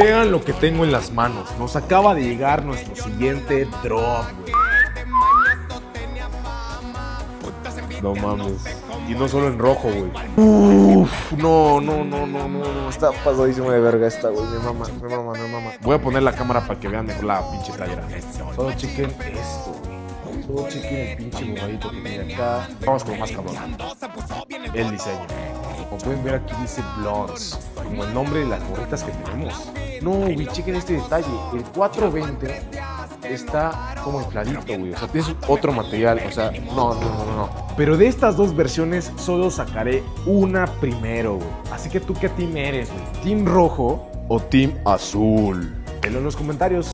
Vean lo que tengo en las manos. Nos acaba de llegar nuestro siguiente drop, güey. No mames. Y no solo en rojo, güey. Uff, no. Está pasadísimo de verga esta, güey. Me mama. Voy a poner la cámara para que vean mejor la pinche playera. Solo chequen esto, güey. Solo chequen el pinche borradito que tiene acá. Vamos con lo más cabrón. El diseño. Como pueden ver aquí dice Blondes, como el nombre de las gorritas que tenemos. No, güey, chequen este detalle. El 420 está como infladito, güey. O sea, tienes otro material. O sea, no. Pero de estas dos versiones solo sacaré una primero, güey. Así que tú, ¿qué team eres, güey? ¿Team rojo o team azul? Déjalo en los comentarios.